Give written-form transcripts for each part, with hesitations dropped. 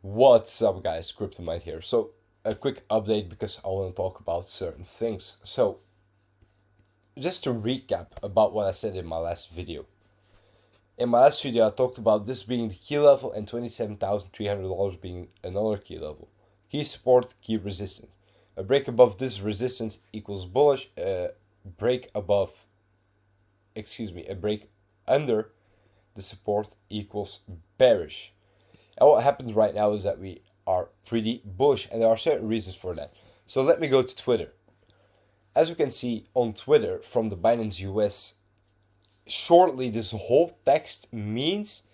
What's up, guys? Cryptomindd here. So, a quick update because I want to talk about certain things. So, just to recap about what I said in my last video. In my last video, I talked about this being the key level and $27,300 being another key level. Key support, key resistance. A break above this resistance equals bullish. A break under the support equals bearish. And what happens right now is that we are pretty bullish, and there are certain reasons for that. So let me go to Twitter. As you can see on Twitter from the Binance US, shortly this whole text means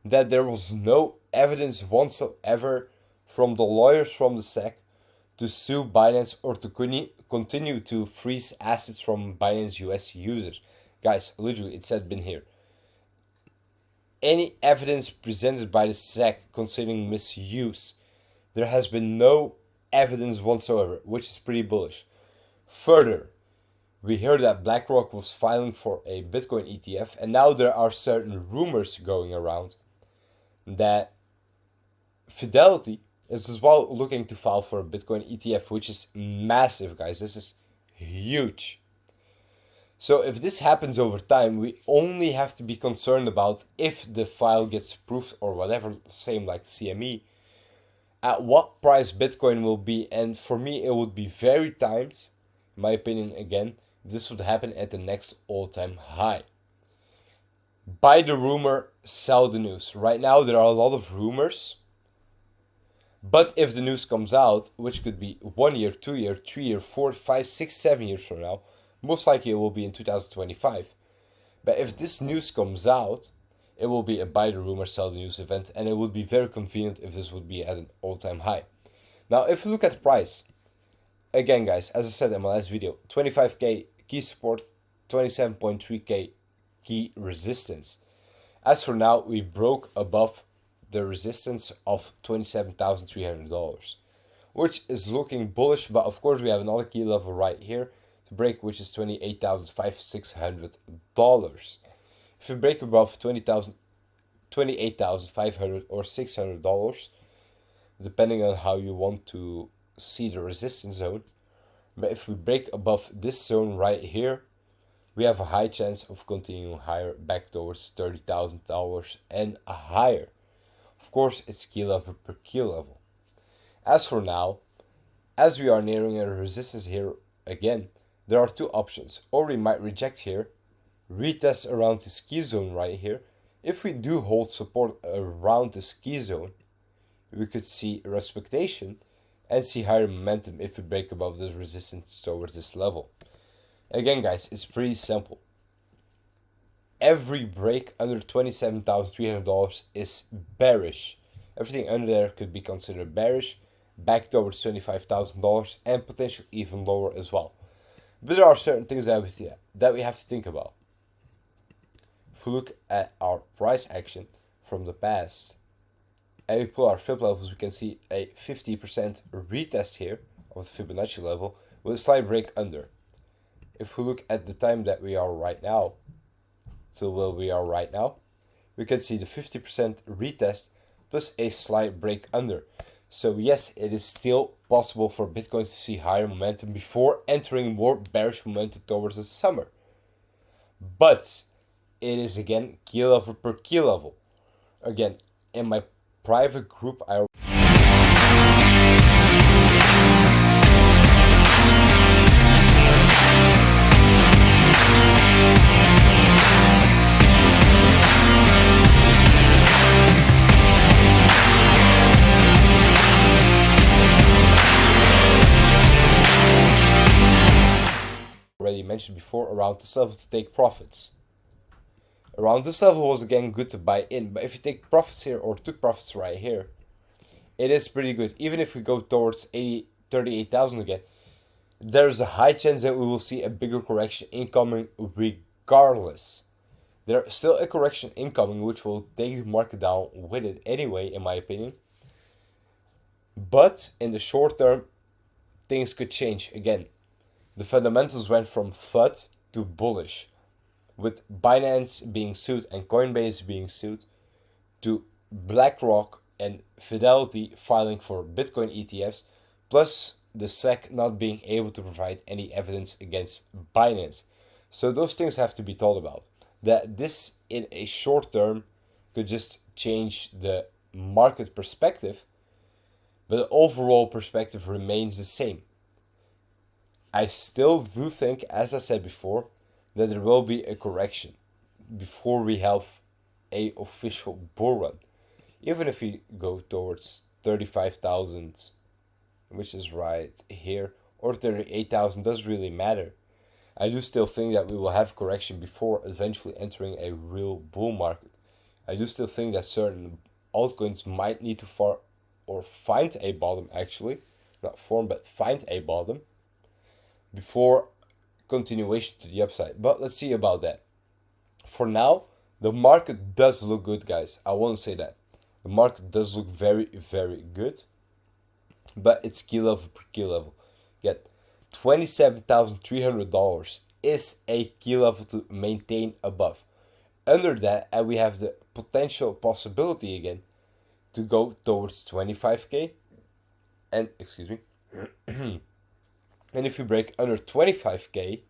that there was no evidence whatsoever from the lawyers from the SEC to sue Binance or to continue to freeze assets from Binance US users. Guys, literally, it said been here. Any evidence presented by the SEC concerning misuse, there has been no evidence whatsoever, which is pretty bullish. Further, we heard that BlackRock was filing for a Bitcoin ETF, and now there are certain rumors going around that Fidelity is as well looking to file for a Bitcoin ETF, which is massive, guys. This is huge. So if this happens over time, we only have to be concerned about if the file gets approved or whatever, same like CME, at what price Bitcoin will be. And for me, it would be very timed, in my opinion, again, this would happen at the next all-time high. Buy the rumor, sell the news. Right now, there are a lot of rumors. But if the news comes out, which could be 1 year, 2 year, 3 year, 4, 5, 6, 7 years from now, most likely it will be in 2025. But if this news comes out, it will be a buy the rumor, sell the news event, and it would be very convenient if this would be at an all-time high. Now, if you look at the price, again, guys, as I said in my last video, 25k key support, 27.3k key resistance. As for now, we broke above the resistance of $27,300, which is looking bullish, but of course we have another key level right here to break, which is $28,600. If we break above $28,500 or $600, depending on how you want to see the resistance zone, but if we break above this zone right here, we have a high chance of continuing higher back towards $30,000 and higher. Of course, it's key level per key level. As for now, as we are nearing a resistance here again, there are two options. Or we might reject here, retest around this key zone right here. If we do hold support around this key zone, we could see respectation and see higher momentum if we break above this resistance towards this level. Again, guys, it's pretty simple. Every break under $27,300 is bearish. Everything under there could be considered bearish, back towards $25,000 and potentially even lower as well. But there are certain things that we have to think about. If we look at our price action from the past and we pull our Fib levels, we can see a 50% retest here of the Fibonacci level with a slight break under. If we look at the time that we are right now, till where we are right now, we can see the 50% retest plus a slight break under. So yes, it is still possible for Bitcoin to see higher momentum before entering more bearish momentum towards the summer. But it is again key level per key level. Again, in my private group, I already mentioned before, around this level to take profits. Around this level was again good to buy in, but if you take profits here or took profits right here, it is pretty good. Even if we go towards 38,000 again, there's a high chance that we will see a bigger correction incoming regardless. There's still a correction incoming which will take the market down with it anyway, in my opinion. But in the short term, things could change again. The fundamentals went from FUD to bullish, with Binance being sued and Coinbase being sued, to BlackRock and Fidelity filing for Bitcoin ETFs, plus the SEC not being able to provide any evidence against Binance. So those things have to be thought about. That this in a short term could just change the market perspective, but the overall perspective remains the same. I still do think, as I said before, that there will be a correction before we have a official bull run. Even if we go towards 35,000, which is right here, or 38,000, doesn't really matter. I do still think that we will have correction before eventually entering a real bull market. I do still think that certain altcoins might need to find a bottom, actually, not form, but find a bottom before continuation to the upside. But let's see about that. For now, the market does look good, guys. I want to say that. The market does look very, very good. But it's key level per key level. Get $27,300 is a key level to maintain above. Under that, and we have the potential possibility again to go towards 25k. And excuse me. And if we break under 25k,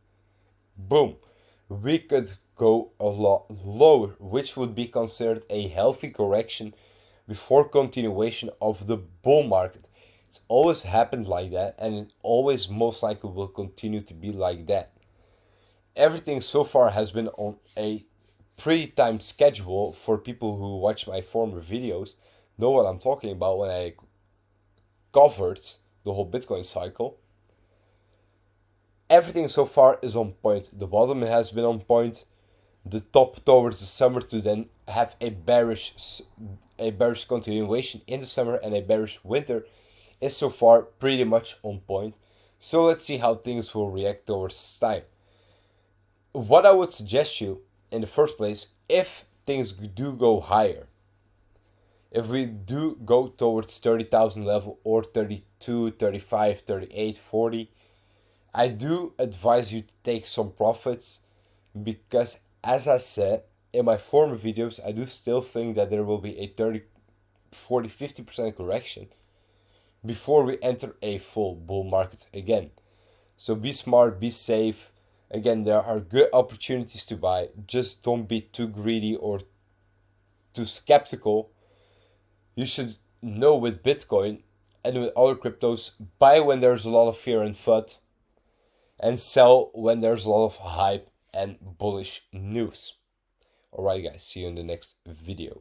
boom, we could go a lot lower, which would be considered a healthy correction before continuation of the bull market. It's always happened like that, and it always most likely will continue to be like that. Everything so far has been on a pretty timed schedule. For people who watch my former videos know what I'm talking about when I covered the whole Bitcoin cycle. Everything so far is on point. The bottom has been on point. The top towards the summer to then have a bearish continuation in the summer and a bearish winter is so far pretty much on point. So let's see how things will react towards time. What I would suggest you in the first place, if things do go higher, if we do go towards 30,000 level or 32, 35, 38, 40, I do advise you to take some profits because, as I said in my former videos, I do still think that there will be a 30, 40, 50% correction before we enter a full bull market again. So be smart, be safe. Again, there are good opportunities to buy. Just don't be too greedy or too skeptical. You should know with Bitcoin and with other cryptos, buy when there's a lot of fear and FUD, and sell when there's a lot of hype and bullish news. Alright guys, see you in the next video.